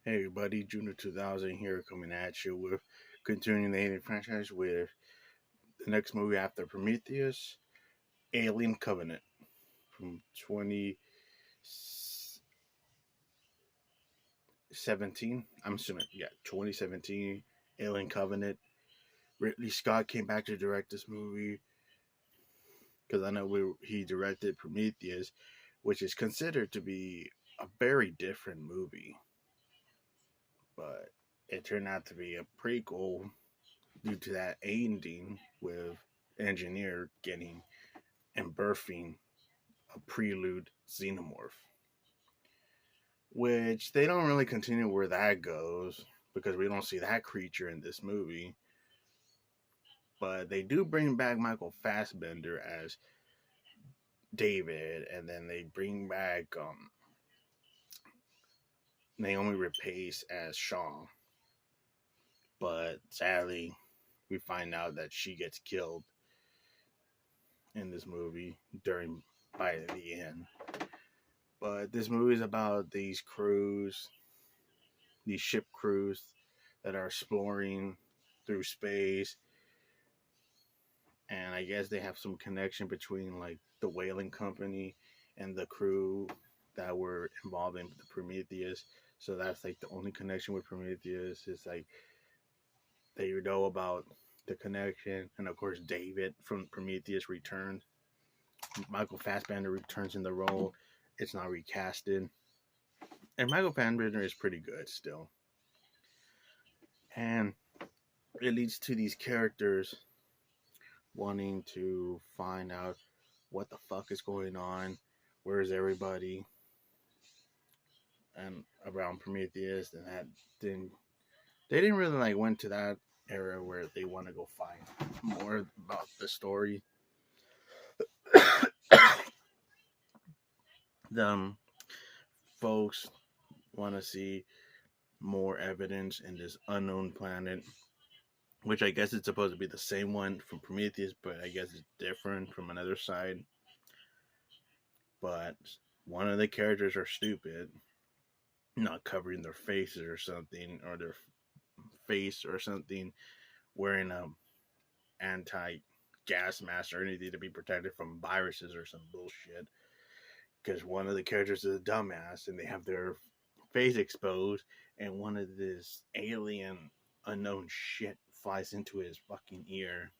Hey everybody, Junior 2000 here coming at you with continuing the Alien franchise with the next movie after Prometheus, Alien Covenant from 2017. I'm assuming, yeah, 2017, Alien Covenant. Ridley Scott came back to direct this movie because I know he directed Prometheus, which is considered to be a very different movie, but it turned out to be a prequel due to that ending with engineer getting and birthing a prelude xenomorph, which they don't really continue where that goes because we don't see that creature in this movie. But they do bring back Michael Fassbender as David, and then they bring back Naomi Rapace as Shaw. But sadly, we find out that she gets killed in this movie during by the end. But this movie is about these ship crews that are exploring through space, and I guess they have some connection between like the whaling company and the crew that were involved in the Prometheus. So that's like the only connection with Prometheus is like they know about the connection, and of course David from Prometheus returns. Michael Fassbender returns in the role. It's not recasted, and Michael Fassbender is pretty good still. And it leads to these characters wanting to find out what the fuck is going on, where is everybody, and around Prometheus, and that didn't they didn't really like went to that area where they want to go find more about the story. The folks want to see more evidence in this unknown planet, which I guess it's supposed to be the same one from Prometheus, but I guess it's different from another side. But one of the characters are stupid, not covering their faces or something, or their face or something, wearing a anti gas mask or anything to be protected from viruses or some bullshit. Because one of the characters is a dumbass and they have their face exposed, and one of this alien unknown shit flies into his fucking ear.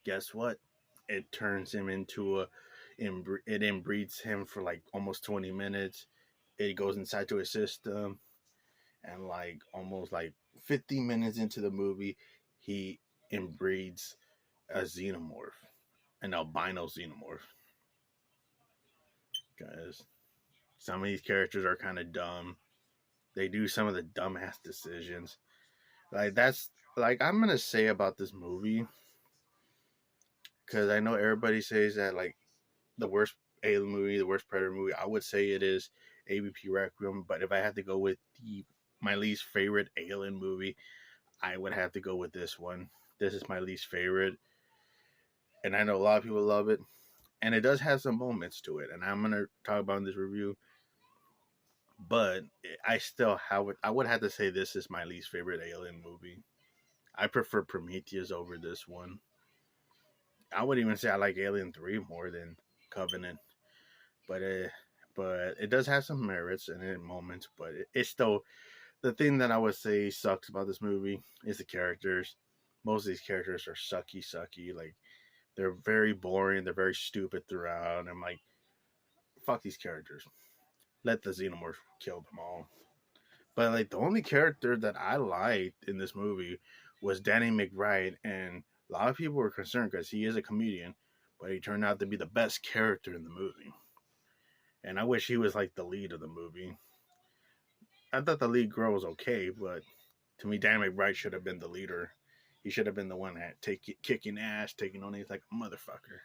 Guess what? It turns him into it inbreeds him for like almost 20 minutes. It goes inside to his system, and like almost like 50 minutes into the movie, he inbreeds a xenomorph, an albino xenomorph. Guys, some of these characters are kind of dumb. They do some of the dumbass decisions. Like that's like I'm gonna say about this movie because I know everybody says that like the worst Alien movie, the worst Predator movie. I would say it is AVP Requiem, but if I had to go with my least favorite Alien movie, I would have to go with this one. This is my least favorite, and I know a lot of people love it, and it does have some moments to it, and I'm gonna talk about in this review. But I would have to say this is my least favorite Alien movie. I prefer Prometheus over this one. I would even say I like Alien 3 more than Covenant, but it does have some merits and moments, but it's still the thing that I would say sucks about this movie is the characters. Most of these characters are sucky. Like they're very boring. They're very stupid throughout. I'm like, fuck these characters. Let the xenomorph kill them all. But like the only character that I liked in this movie was Danny McBride, and a lot of people were concerned because he is a comedian, but he turned out to be the best character in the movie. And I wish he was like the lead of the movie. I thought the lead girl was okay, but to me, Danny McBride should have been the leader. He should have been the one that kicking ass, taking on these like a motherfucker.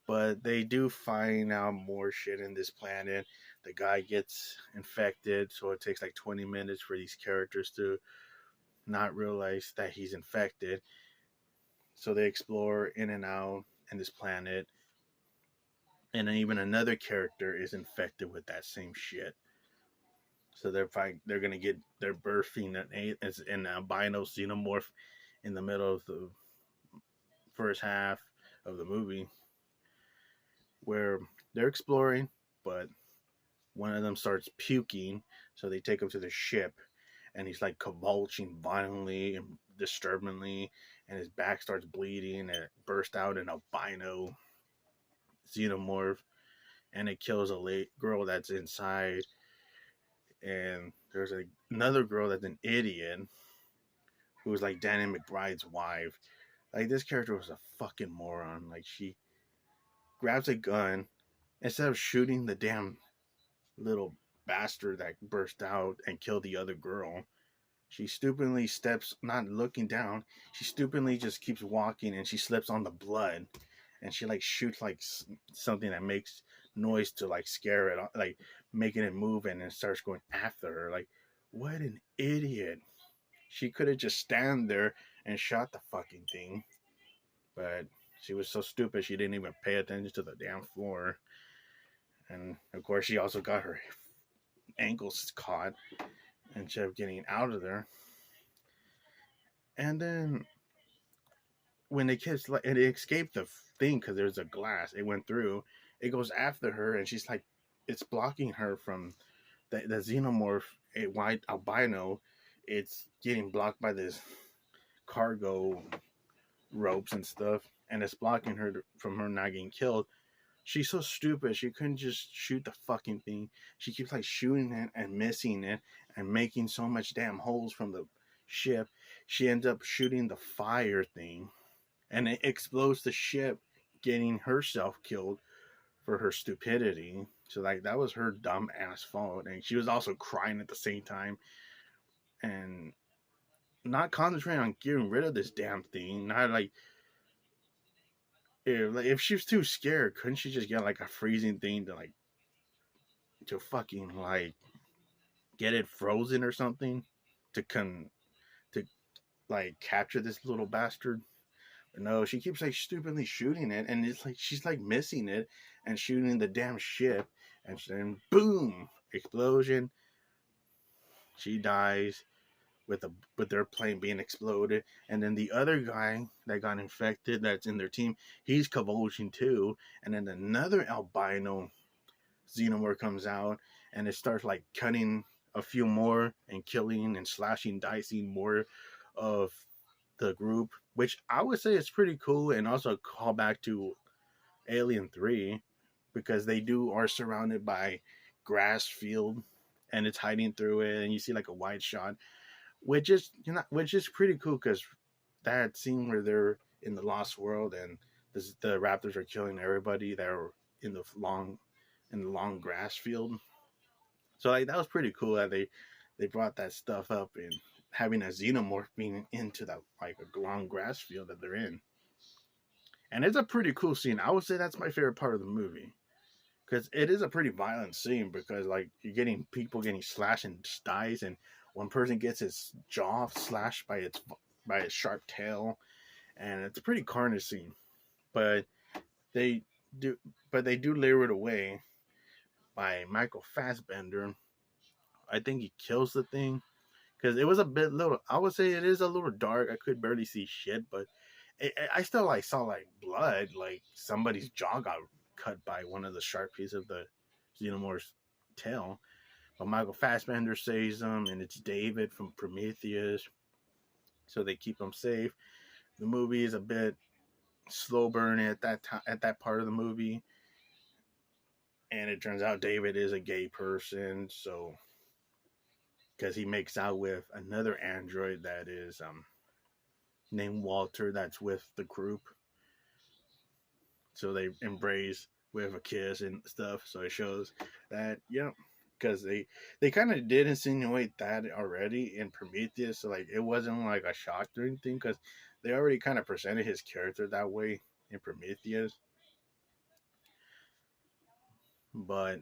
But they do find out more shit in this planet. The guy gets infected, so it takes like 20 minutes for these characters to not realize that he's infected. So they explore in and out in this planet, and then even another character is infected with that same shit. So they're gonna get they're birthing an albino xenomorph in the middle of the first half of the movie, where they're exploring, but one of them starts puking, so they take him to the ship, and he's like convulsing violently and disturbingly, and his back starts bleeding, and it bursts out an albino xenomorph, and it kills a girl that's inside. And there's another girl that's an idiot who's like Danny McBride's wife. Like, this character was a fucking moron. Like, she grabs a gun instead of shooting the damn little bastard that burst out and killed the other girl. She stupidly steps, not looking down. She stupidly just keeps walking, and she slips on the blood, and she like shoots like something that makes noise to like scare it, like making it move, and it starts going after her. Like, what an idiot! She could have just stand there and shot the fucking thing, but she was so stupid she didn't even pay attention to the damn floor. And of course, she also got her ankles caught instead of getting out of there. And then when the kids like, and it escaped the thing because there's a glass, it went through. It goes after her, and she's like, it's blocking her from the xenomorph, a white albino. It's getting blocked by this cargo ropes and stuff, and it's blocking her from her not getting killed. She's so stupid. She couldn't just shoot the fucking thing. She keeps like shooting it and missing it and making so much damn holes from the ship. She ends up shooting the fire thing, and it explodes the ship, getting herself killed for her stupidity. So like, that was her dumb ass fault, and she was also crying at the same time and not concentrating on getting rid of this damn thing. Not like, if she was too scared, couldn't she just get like a freezing thing to like to fucking like get it frozen or something to to like capture this little bastard? But no, she keeps like stupidly shooting it, and it's like she's like missing it and shooting the damn ship, and then boom, explosion. She dies with their plane being exploded, and then the other guy that got infected that's in their team, he's convulsing too, and then another albino xenomorph comes out, and it starts like cutting a few more and killing and slashing, dicing more of the group, which I would say is pretty cool, and also a callback to Alien 3, because they are surrounded by grass field, and it's hiding through it, and you see like a wide shot, which is pretty cool, because that scene where they're in the lost world, and the raptors are killing everybody that are in the long grass field. So like, that was pretty cool that they brought that stuff up, and having a xenomorph being into that like a long grass field that they're in. And it's a pretty cool scene. I would say that's my favorite part of the movie, because it is a pretty violent scene, because like, you're getting people getting slashed and dies, and one person gets his jaw slashed by its sharp tail, and it's a pretty carnage scene. But they do they do lure it away by Michael Fassbender. I think he kills the thing, because it was a bit little. I would say it is a little dark. I could barely see shit, but I still like saw like blood, like somebody's jaw got cut by one of the sharp pieces of the xenomorph's tail. But Michael Fassbender saves him, and it's David from Prometheus, so they keep him safe. The movie is a bit slow burning at that time, at that part of the movie, and it turns out David is a gay person, so because he makes out with another android that is named Walter, that's with the group. So they embrace with a kiss and stuff. So it shows that, yeah, because they kind of did insinuate that already in Prometheus. So like, it wasn't like a shock or anything, because they already kind of presented his character that way in Prometheus. But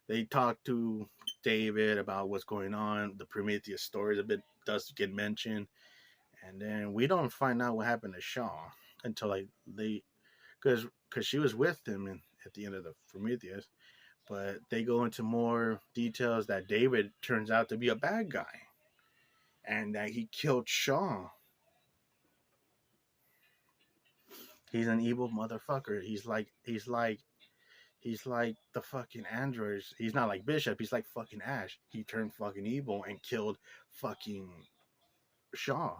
they talk to David about what's going on. The Prometheus story does get mentioned, and then we don't find out what happened to Shaw until like because she was with him at the end of the Prometheus, But they go into more details that David turns out to be a bad guy and that he killed Shaw. He's an evil motherfucker. He's like the fucking androids. He's not like Bishop. He's like fucking Ash. He turned fucking evil and killed fucking Shaw.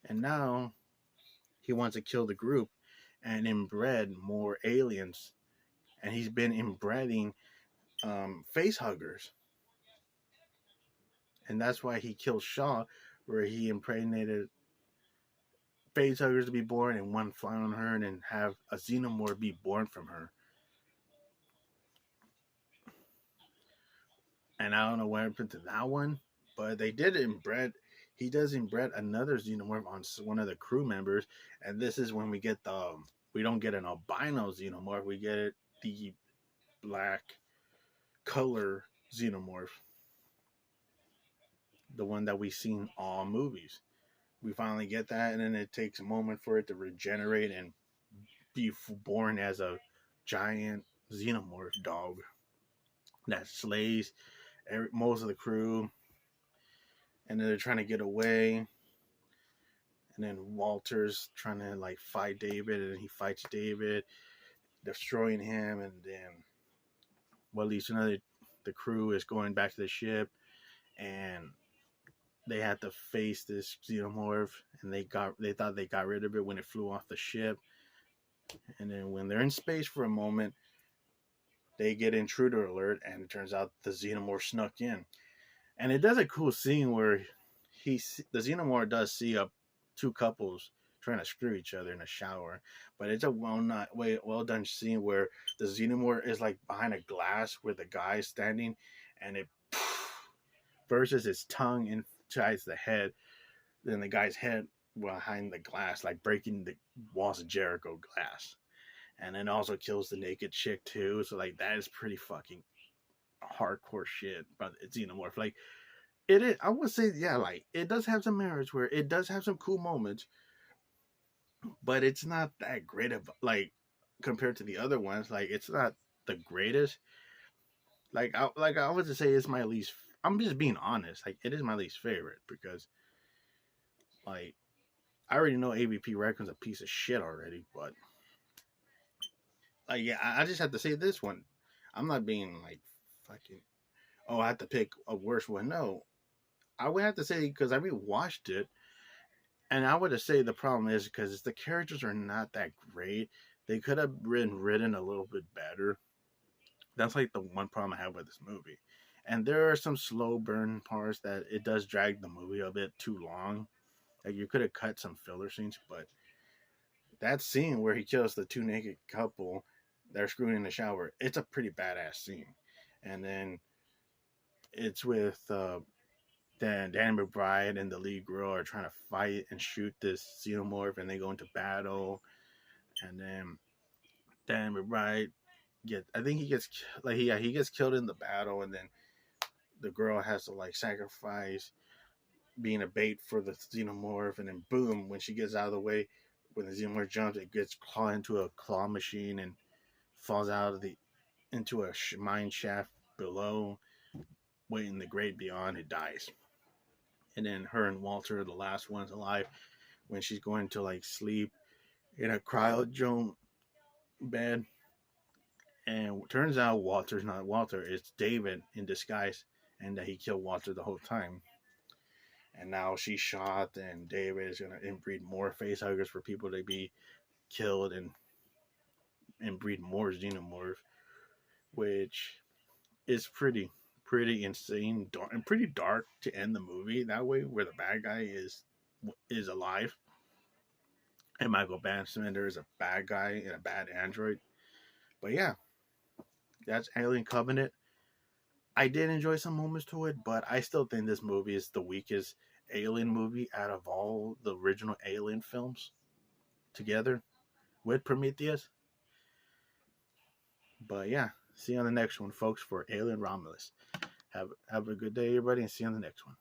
And now he wants to kill the group and inbred more aliens. And he's been inbreeding face huggers. And that's why he killed Shaw, where he impregnated face huggers to be born and one fly on her and then have a xenomorph be born from her. And I don't know what happened to that one, but they did inbred. He does inbred another xenomorph on one of the crew members, and this is when we get we don't get an albino xenomorph, we get the black color xenomorph, the one that we see in all movies. We finally get that, and then it takes a moment for it to regenerate and be born as a giant xenomorph dog that slays most of the crew. And then they're trying to get away, and then Walter's trying to like fight David, and he fights David, destroying him. And then, well, at least another, the crew is going back to the ship, and they had to face this xenomorph, and they thought they got rid of it when it flew off the ship. And then when they're in space for a moment, they get intruder alert, and it turns out the xenomorph snuck in. And it does a cool scene where the xenomorph does see two couples trying to screw each other in a shower, but it's a well done scene where the xenomorph is like behind a glass where the guy is standing, and it bursts its tongue inside the head, then the guy's head behind the glass, like breaking the walls of Jericho glass, and then also kills the naked chick too. So like that is pretty fucking hardcore shit about the xenomorph. Like it is, I would say, yeah, like it does have some merits where it does have some cool moments, but it's not that great of like compared to the other ones. Like it's not the greatest. I would say it's my least. I'm just being honest. Like it is my least favorite because like I already know AVP Reckon's a piece of shit already, but like yeah, I just have to say this one. I'm not being like fucking. Oh, I have to pick a worse one. No, I would have to say because I rewatched it, and I would have say the problem is because the characters are not that great. They could have been written a little bit better. That's like the one problem I have with this movie. And there are some slow burn parts that it does drag the movie a bit too long. Like you could have cut some filler scenes, but that scene where he kills the two naked couple they're screwing in the shower, it's a pretty badass scene. And then it's with then Danny McBride and the lead girl are trying to fight and shoot this xenomorph, and they go into battle. And then Danny McBride I think he gets like he gets killed in the battle, and then the girl has to like sacrifice being a bait for the xenomorph, and then boom, when she gets out of the way, when the xenomorph jumps, it gets clawed into a claw machine and falls out of into a mine shaft below. Way in the great beyond, it dies. And then her and Walter are the last ones alive when she's going to like sleep in a cryogenic bed. And it turns out Walter's not Walter, it's David in disguise, and that he killed Walter the whole time. And now she's shot, and David is going to inbreed more facehuggers for people to be killed and breed more xenomorph, which is pretty insane and pretty dark to end the movie that way, where the bad guy is alive and Michael Fassbender is a bad guy and a bad android. But yeah, that's Alien Covenant. I did enjoy some moments to it, but I still think this movie is the weakest Alien movie out of all the original Alien films together with Prometheus. But yeah, see you on the next one, folks, for Alien Romulus. Have a good day, everybody, and see you on the next one.